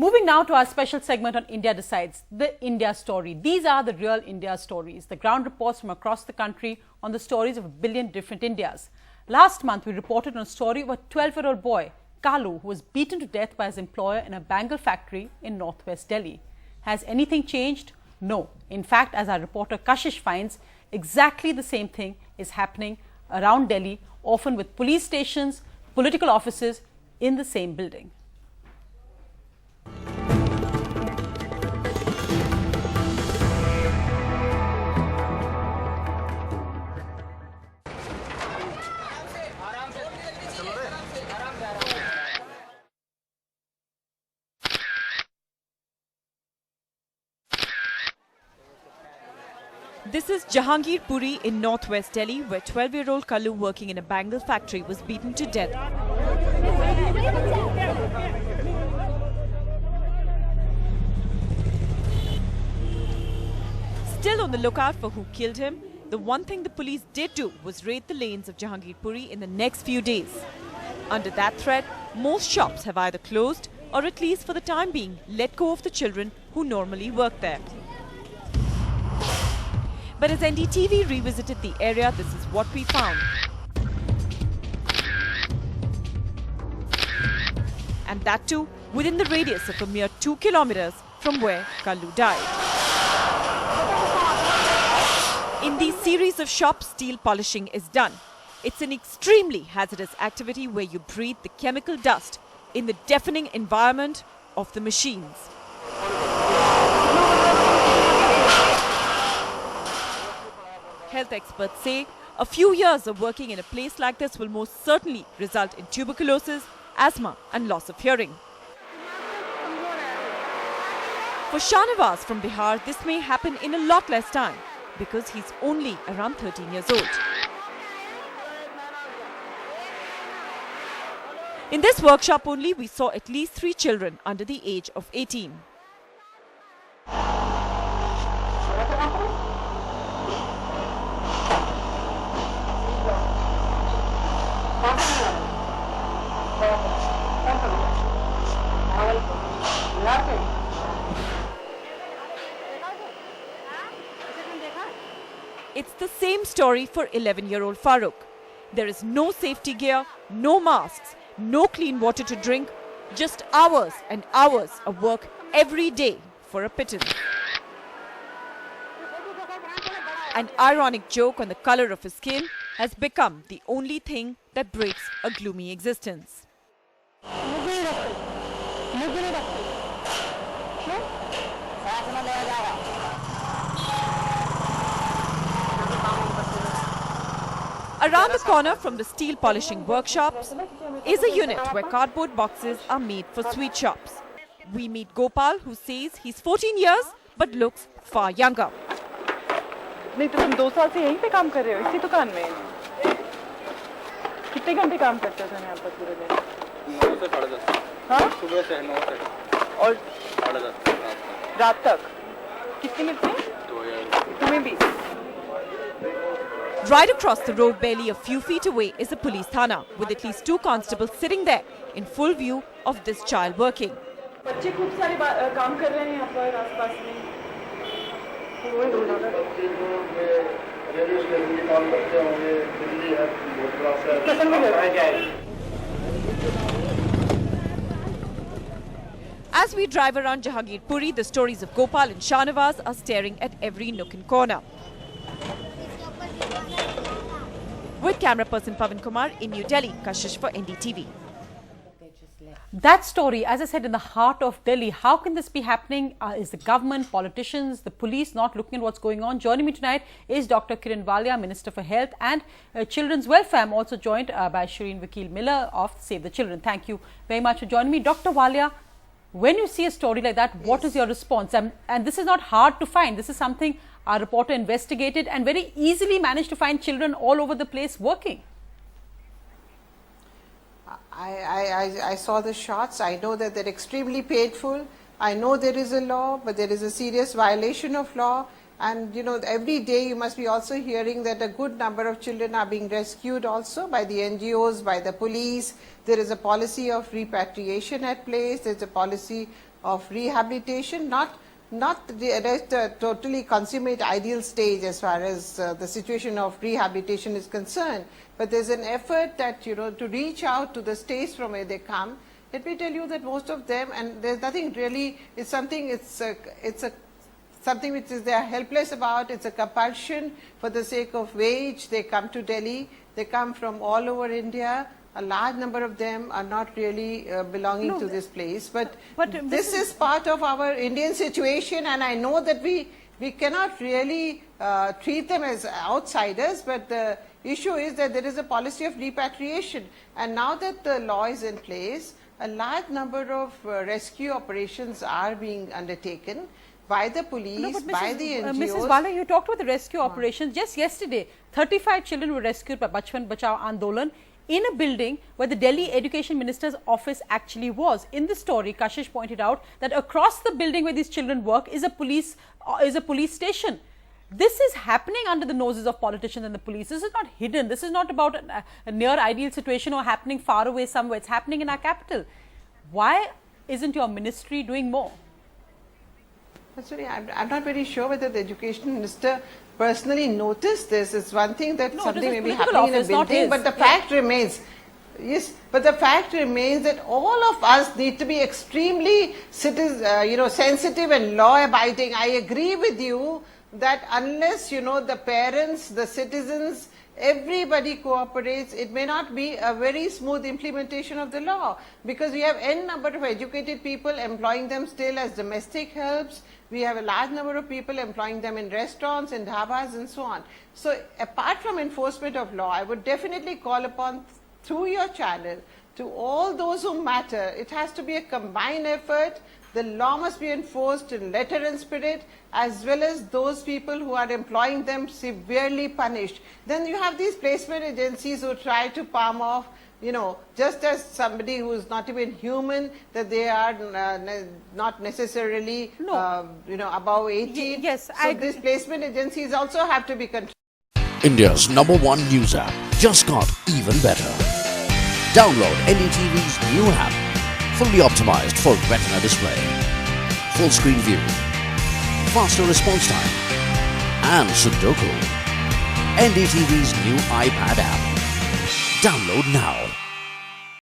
Moving now to our special segment on India Decides, the India story. These are the real India stories, the ground reports from across the country on the stories of a billion different Indias. Last month, we reported on a story of a 12-year-old boy, Kalu, who was beaten to death by his employer in a bangle factory in northwest Delhi. Has anything changed? No. In fact, as our reporter Kashish finds, exactly the same thing is happening around Delhi, often with police stations, political offices in the same building. This is Jahangir Puri in northwest Delhi, where 12-year-old Kalu working in a bangle factory was beaten to death. Still on the lookout for who killed him, the one thing the police did do was raid the lanes of Jahangir Puri in the next few days. Under that threat, most shops have either closed or at least for the time being let go of the children who normally work there. But as NDTV revisited the area, this is what we found. And that too within the radius of a mere 2 kilometers from where Kalu died. In these series of shops, steel polishing is done. It's an extremely hazardous activity where you breathe the chemical dust in the deafening environment of the machines. Health experts say a few years of working in a place like this will most certainly result in tuberculosis, asthma and loss of hearing. For Shahnawaz from Bihar, this may happen in a lot less time because he's only around 13 years old. In this workshop only, we saw at least 3 children under the age of 18. It's the same story for 11-year-old Farooq. There is no safety gear, no masks, no clean water to drink, just hours and hours of work every day for a pittance. An ironic joke on the color of his skin has become the only thing that breaks a gloomy existence. Around the corner from the steel polishing workshops is a unit where cardboard boxes are made for sweet shops. We meet Gopal, who says he's 14 years but looks far younger. नहीं तो तुम 2 साल से यहीं पे काम कर रहे हो इसी दुकान में कितने घंटे काम करते हो यहाँ पर पूरे दिन 9 से 10:30 हाँ सुबह से 9 से और 10:30 रात तक कितने मिलते हैं तुम्हें भी Right across the road, barely a few feet away, is a police thana with at least 2 constables sitting there in full view of this child working. बच्चे खूब सारे काम कर रहे हैं यहाँ पर आसपास में As we drive around Jahangir Puri, the stories of Gopal and Shahnawaz are staring at every nook and corner. With camera person Pavan Kumar in New Delhi, Kashish for NDTV. That story, as I said, in the heart of Delhi. How can this be happening? Is the government, politicians, the police not looking at what's going on? Joining me tonight is Dr. Kiran Walia, Minister for Health and Children's Welfare. I'm also joined by Shireen Vakil Miller of Save the Children. Thank you very much for joining me. Dr. Walia, when you see a story like that, what is your response? And this is not hard to find. This is something our reporter investigated and very easily managed to find children all over the place working. I saw the shots. I know that they're extremely painful. I know there is a law, but there is a serious violation of law. And you know, every day you must be also hearing that a good number of children are being rescued also by the NGOs, by the police. There is a policy of repatriation at place. There's a policy of rehabilitation, not the totally consummate ideal stage as far as the situation of rehabilitation is concerned, but there's an effort that, you know, to reach out to the states from where they come. Let me tell you that most of them, and there's nothing really, it's something which is they are helpless about. It's a compulsion for the sake of wage. They come to Delhi. They come from all over India. A large number of them are not really belonging to this place. But this is part of our Indian situation, and I know that we cannot really treat them as outsiders, but the issue is that there is a policy of repatriation. And now that the law is in place, a large number of rescue operations are being undertaken by the police, by the NGOs. Mrs. Bala, you talked about the rescue operations. Just yesterday, 35 children were rescued by Bachpan Bachao Andolan in a building where the Delhi Education Minister's office actually was. In the story, Kashish pointed out that across the building where these children work is a police station. This is happening under the noses of politicians and the police. This is not hidden. This is not about a near ideal situation or happening far away somewhere. It's happening in our capital. Why isn't your ministry doing more? Sorry, I'm not very sure whether the Education Minister personally noticed this. It's one thing that something may be happening in a building, but the fact remains, yes, but the fact remains that all of us need to be extremely sensitive and law-abiding. I agree with you that unless, you know, the parents, the citizens, everybody cooperates, it may not be a very smooth implementation of the law, because we have n number of educated people employing them still as domestic helps. We have a large number of people employing them in restaurants, in dhabas and so on. So apart from enforcement of law, I would definitely call upon through your channel to all those who matter. It has to be a combined effort. The law must be enforced in letter and spirit, as well as those people who are employing them severely punished. Then you have these placement agencies who try to palm off, you know, just as somebody who is not even human, that they are not necessarily, above 18. Yes, so these placement agencies also have to be controlled. India's #1 news app just got even better. Download NDTV's new app, fully optimized for retina display, full screen view, faster response time, and Sudoku. NDTV's new iPad app. Download now.